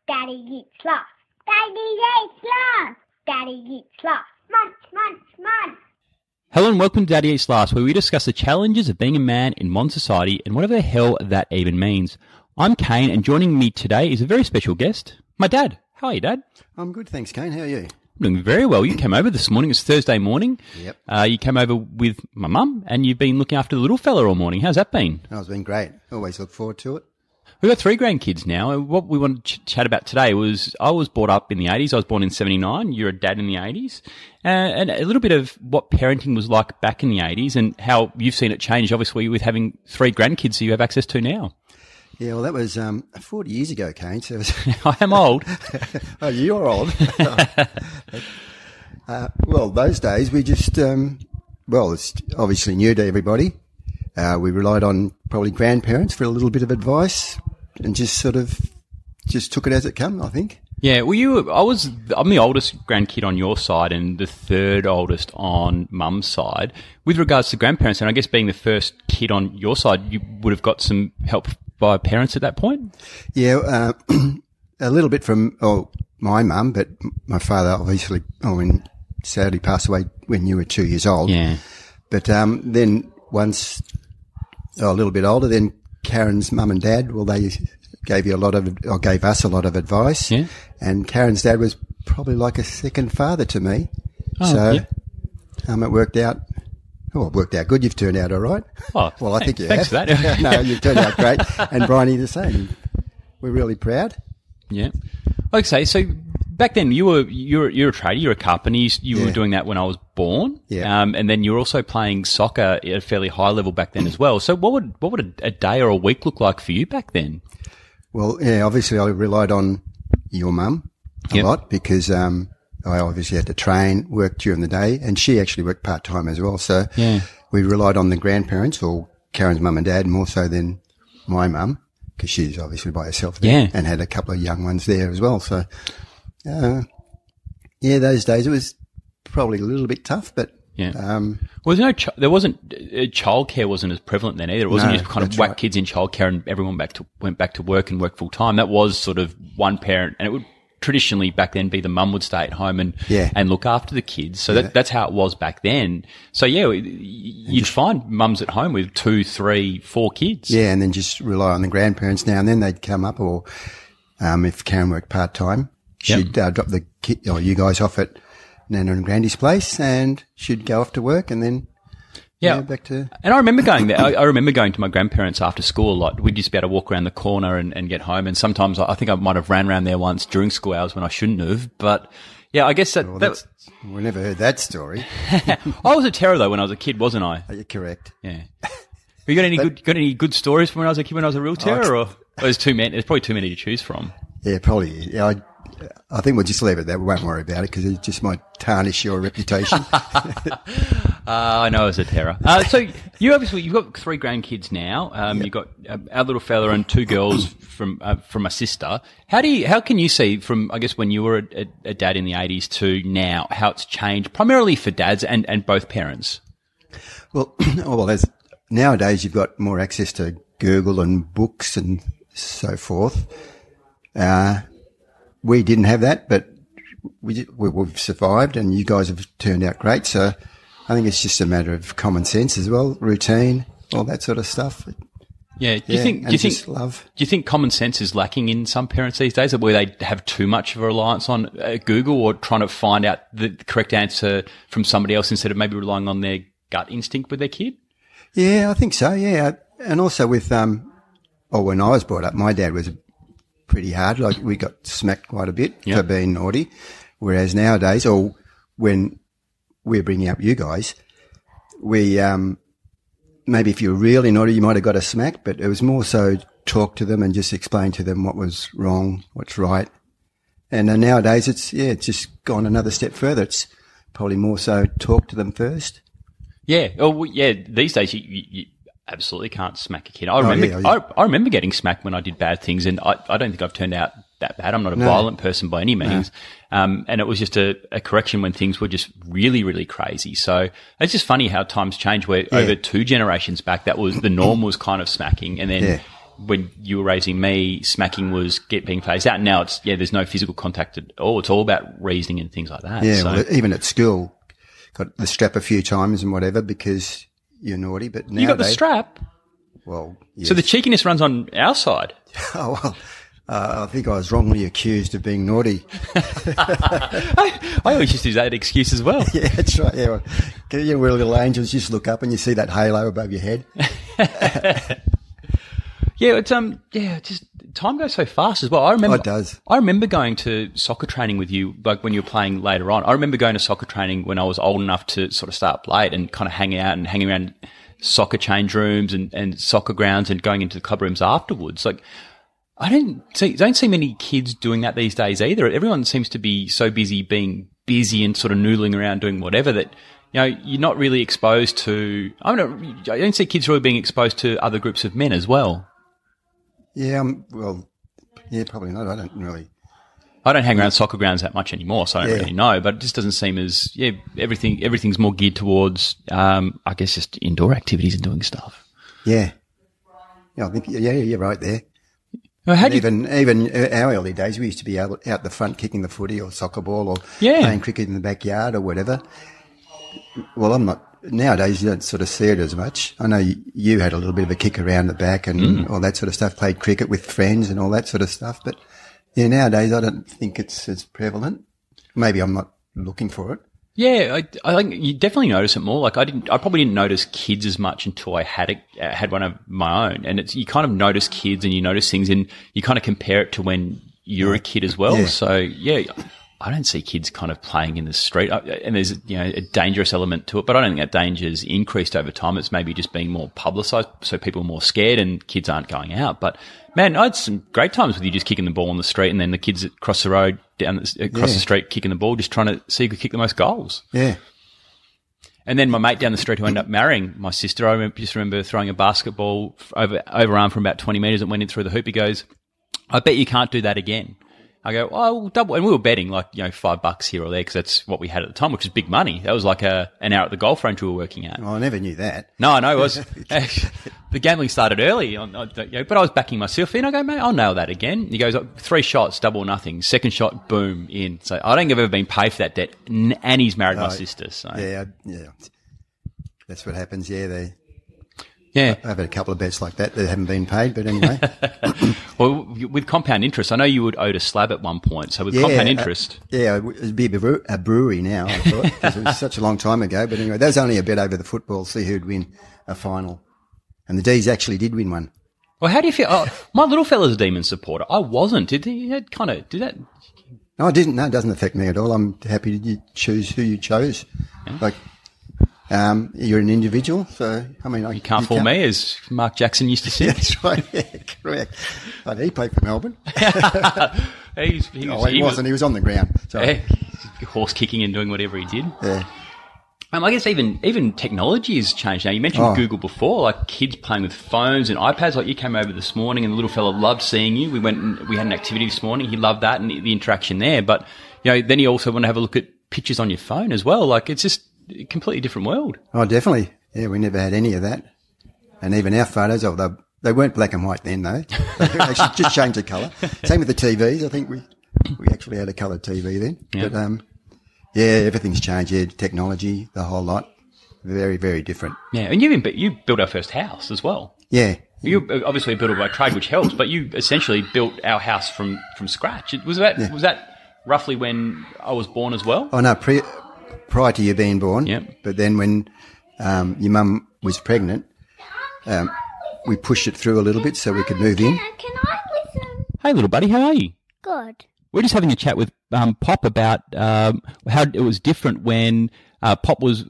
Daddy eats lots. Daddy eats lots. Daddy eats lots. Munch, munch, munch. Hello and welcome to Daddy Eats Last, where we discuss the challenges of being a man in modern society and whatever the hell that even means. I'm Kane, and joining me today is a very special guest, my dad. How are you, Dad? I'm good, thanks, Kane. How are you? I'm doing very well. You came over this morning. It's Thursday morning. Yep. You came over with my mum, and you've been looking after the little fella all morning. How's that been? Oh, it's been great. Always look forward to it. We've got 3 grandkids now. What we want to chat about today was I was brought up in the 80s. I was born in 79. You're a dad in the 80s. And a little bit of what parenting was like back in the 80s and how you've seen it change, obviously, with having 3 grandkids that you have access to now. Yeah, well, that was 40 years ago, Kane. So I am old. Oh, you're old. Well, those days we just, it's obviously new to everybody. We relied on probably grandparents for a little bit of advice and just took it as it came, I think. Yeah, well, I'm the oldest grandkid on your side and the third oldest on mum's side. With regards to grandparents, and I guess being the first kid on your side, you would have got some help by parents at that point? Yeah, a little bit from my mum, but my father obviously, sadly passed away when you were 2 years old. Yeah. But then once a little bit older, then Karen's mum and dad, they gave us a lot of advice. Yeah. And Karen's dad was probably like a second father to me. Oh, so, yeah. It worked out. Oh, it worked out good. You've turned out all right. Oh, well, I think you thanks have. for that. No, you've turned out great. And Bryony the same. We're really proud. Yeah. Okay, so back then you're a trader, you're a carpenter. You were doing that when I was born. Yeah. And then you're also playing soccer at a fairly high level back then as well. So what would a day or a week look like for you back then? Well, yeah, obviously I relied on your mum a lot because I obviously had to train, work during the day, and she actually worked part-time as well. So we relied on the grandparents, or Karen's mum and dad, more so than my mum, because she's obviously by herself there and had a couple of young ones there as well. So, those days it was probably a little bit tough, but there wasn't childcare wasn't as prevalent then either. It wasn't just kind of whack kids in childcare and everyone went back to work and work full time. That was sort of one parent, and it would traditionally back then be the mum would stay at home and look after the kids. So that's how it was back then. So you'd find mums at home with 2, 3, 4 kids. Yeah, and then just rely on the grandparents now and then. They'd come up, or if Karen worked part time, she'd drop the kid or you guys off at Nana and Grandy's place, and she'd go off to work, and then back to. And I remember going there. I remember going to my grandparents after school a lot. We'd just be able to walk around the corner and get home. And sometimes I think I might have ran around there once during school hours when I shouldn't have. But yeah, I guess we never heard that story. I was a terror though when I was a kid, wasn't I? You're correct. Yeah. You got any good stories from when I was a kid when I was a real terror, or there's too many? There's probably too many to choose from. Yeah, probably. Yeah, I think we'll just leave it at that. We won't worry about it because it just might tarnish your reputation. I know it's a terror. So you've got 3 grandkids now. You've got our little fella and 2 girls from a sister. How can you see from, I guess, when you were a dad in the 80s to now, how it's changed primarily for dads and both parents? Well, as nowadays you've got more access to Google and books and so forth. We didn't have that, but we've survived, and you guys have turned out great. So I think it's just a matter of common sense as well, routine, all that sort of stuff. Yeah. Do you think common sense is lacking in some parents these days, where they have too much of a reliance on Google or trying to find out the correct answer from somebody else instead of maybe relying on their gut instinct with their kid? Yeah, I think so. Yeah, and also with when I was brought up, my dad was pretty hard. Like, we got smacked quite a bit for being naughty. Whereas nowadays, or when we're bringing up you guys, we, maybe if you're really naughty, you might have got a smack, but it was more so talk to them and just explain to them what was wrong, what's right. And nowadays it's just gone another step further. It's probably more so talk to them first. Yeah. Oh, yeah. These days you absolutely can't smack a kid. I remember getting smacked when I did bad things, and I don't think I've turned out that bad. I'm not a violent person by any means. No. And it was just a correction when things were just really, really crazy. So it's just funny how times change, where over 2 generations back, that was the norm, was kind of smacking. And then when you were raising me, smacking was being phased out. Now it's, there's no physical contact at all. It's all about reasoning and things like that. Yeah, so. Well, even at school, got the strap a few times and whatever because you're naughty. But nowadays, you got the strap? Well, yes. So the cheekiness runs on our side. Oh, well, I think I was wrongly accused of being naughty. I always used to use that excuse as well. Yeah, that's right. Yeah, well, we're little angels. You just look up and you see that halo above your head. Yeah, it's just time goes so fast as well. I remember it does. I remember going to soccer training with you, like when you were playing later on. I remember going to soccer training when I was old enough to sort of start late and kind of hanging around soccer change rooms and soccer grounds and going into the club rooms afterwards. Like, I don't see many kids doing that these days either. Everyone seems to be so busy being busy and sort of noodling around doing whatever that, you're not really exposed to, I don't see kids really being exposed to other groups of men as well. Yeah, probably not. I don't hang around soccer grounds that much anymore, so I don't really know. But it just doesn't seem as everything's more geared towards I guess just indoor activities and doing stuff. Yeah, I think you're right there. Well, even our early days, we used to be out the front kicking the footy or soccer ball or playing cricket in the backyard or whatever. Well, I'm not. Nowadays, you don't sort of see it as much. I know you had a little bit of a kick around the back and all that sort of stuff, played cricket with friends and all that sort of stuff. But, nowadays I don't think it's as prevalent. Maybe I'm not looking for it. Yeah, I think you definitely notice it more. Like I probably didn't notice kids as much until I had one of my own. And you kind of notice kids and you notice things and you kind of compare it to when you're a kid as well. Yeah. So, I don't see kids kind of playing in the street, and there's a dangerous element to it, but I don't think that danger's increased over time. It's maybe just being more publicised, so people are more scared, and kids aren't going out. But man, I had some great times with you just kicking the ball on the street, and then the kids across the road across the street kicking the ball, just trying to see who could kick the most goals. Yeah. And then my mate down the street who ended up marrying my sister, I just remember throwing a basketball overarm from about 20 metres and went in through the hoop. He goes, "I bet you can't do that again." I go, "Oh, double." And we were betting like, $5 here or there because that's what we had at the time, which was big money. That was like an hour at the golf range we were working at. Oh, I never knew that. No, it was. The gambling started early, but I was backing myself in. I go, "Mate, I'll nail that again." He goes, 3 shots, double or nothing. Second shot, boom, in. So I don't think I've ever been paid for that debt. And he's married my sister. So. Yeah. That's what happens. Yeah, Yeah. I've had a couple of bets like that haven't been paid, but anyway. Well, with compound interest, I know you would owe a slab at one point. So with compound interest. It'd be a brewery now, I thought, because it was such a long time ago. But anyway, that was only a bet over the football, see who'd win a final. And the D's actually did win one. Well, how do you feel? Oh, my little fella's a Demon supporter. I wasn't. Did he kind of do that? No, I didn't. No, it doesn't affect me at all. I'm happy to choose who you chose. Yeah. Like, you're an individual, so I mean, you can't fool me, as Mark Jackson used to say. That's right. Yeah, correct. But he played for Melbourne. he wasn't. He was on the ground. So horse kicking and doing whatever he did. Yeah. I guess even technology has changed now. You mentioned Google before, like kids playing with phones and iPads. Like you came over this morning, and the little fella loved seeing you. We had an activity this morning. He loved that and the interaction there. But then you also want to have a look at pictures on your phone as well. Like it's just a completely different world. Oh, definitely. Yeah, we never had any of that. And even our photos, they weren't black and white then, though. They actually just changed the colour. Same with the TVs. I think we actually had a coloured TV then. Yeah. But, everything's changed. Yeah, technology, the whole lot. Very, very different. Yeah, and you built our first house as well. Yeah. You obviously built it by trade, which helps, but you essentially built our house from scratch. Was that roughly when I was born as well? Oh, no, prior to you being born. Yep. But then when your mum was pregnant, we pushed it through a little bit so we could move in. Can I listen? Hey, little buddy, how are you? Good. We're just having a chat with Pop about how it was different when Pop was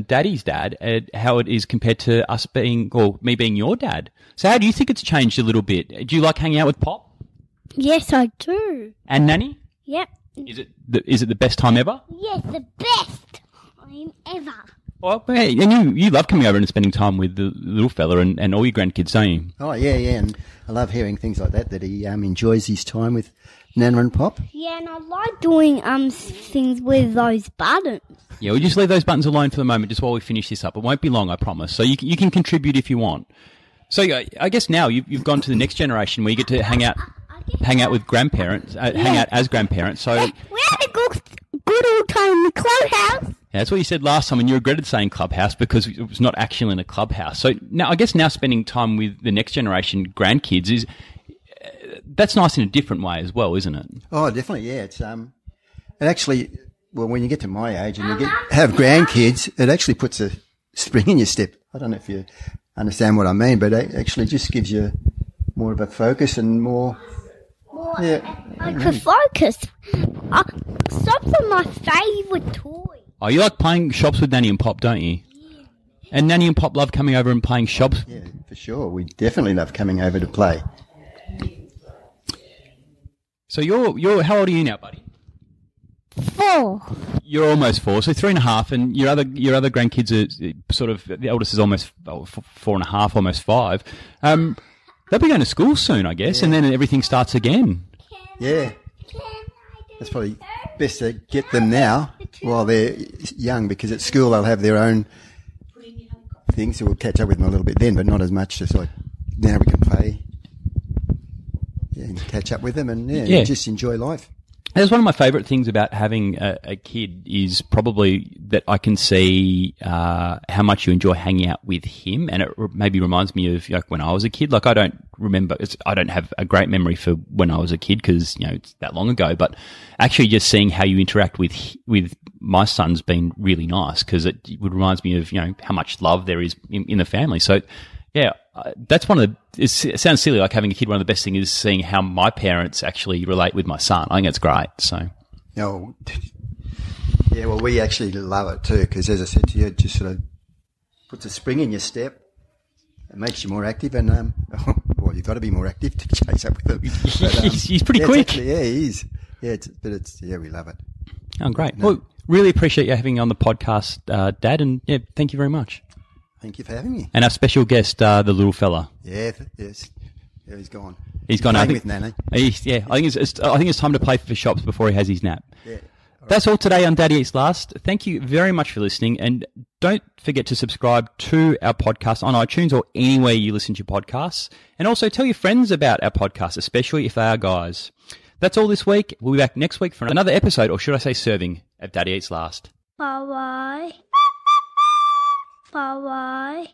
Daddy's dad, and how it is compared to us being, or me being your dad. So how do you think it's changed a little bit? Do you like hanging out with Pop? Yes, I do. And Nanny? Yep. Is it the best time ever? Yes, the best time ever. Well, and you love coming over and spending time with the little fella and all your grandkids, don't you? Oh, yeah, and I love hearing things like that he enjoys his time with Nana and Pop. Yeah, and I like doing things with those buttons. Yeah, we'll just leave those buttons alone for the moment, just while we finish this up. It won't be long, I promise. So you can contribute if you want. So I guess now you've gone to the next generation where you get to hang out with grandparents, hang out as grandparents. So we had a good old time in the clubhouse. Yeah, that's what you said last time, and you regretted saying clubhouse because it was not actually in a clubhouse. So now, I guess now spending time with the next generation grandkids that's nice in a different way as well, isn't it? Oh, definitely, yeah. It's it actually, well, when you get to my age and have grandkids, it actually puts a spring in your step. I don't know if you understand what I mean, but it actually just gives you more of a focus and more. Yeah, like a focus. Shops are my favourite toy. Oh, you like playing shops with Nanny and Pop, don't you? Yeah. And Nanny and Pop love coming over and playing shops. Yeah, for sure. We definitely love coming over to play. So you're how old are you now, buddy? 4. You're almost 4, so 3.5, and your other grandkids are sort of, the eldest is almost 4.5, almost 5. They'll be going to school soon, I guess, and then everything starts again. Yeah. That's probably best to get them now while they're young, because at school they'll have their own things, so we'll catch up with them a little bit then, but not as much. Just like now we can play, and catch up with them, and just enjoy life. That's one of my favourite things about having a kid is probably that I can see how much you enjoy hanging out with him, and it maybe reminds me of when I was a kid. Like I don't have a great memory for when I was a kid because it's that long ago. But actually, just seeing how you interact with my son's been really nice because it reminds me of how much love there is in the family. So. Yeah, that's one of the. It sounds silly, like having a kid. One of the best things is seeing how my parents actually relate with my son. I think it's great. So, well, we actually love it too because, as I said to you, it just sort of puts a spring in your step. It makes you more active, and well, you've got to be more active to chase up with him. But, he's pretty quick. Actually, yeah, he is. Yeah, we love it. Oh, great. No. Well, really appreciate you having me on the podcast, Dad, and thank you very much. Thank you for having me. And our special guest, the little fella. Yeah, yes. Yeah, he's gone. He's gone. Playing with Nanny. I think it's time to play for shops before he has his nap. Yeah. That's all today on Daddy Eats Last. Thank you very much for listening, and don't forget to subscribe to our podcast on iTunes or anywhere you listen to podcasts, and also tell your friends about our podcast, especially if they are guys. That's all this week. We'll be back next week for another episode, or should I say serving, of Daddy Eats Last. Bye-bye. Bye-bye.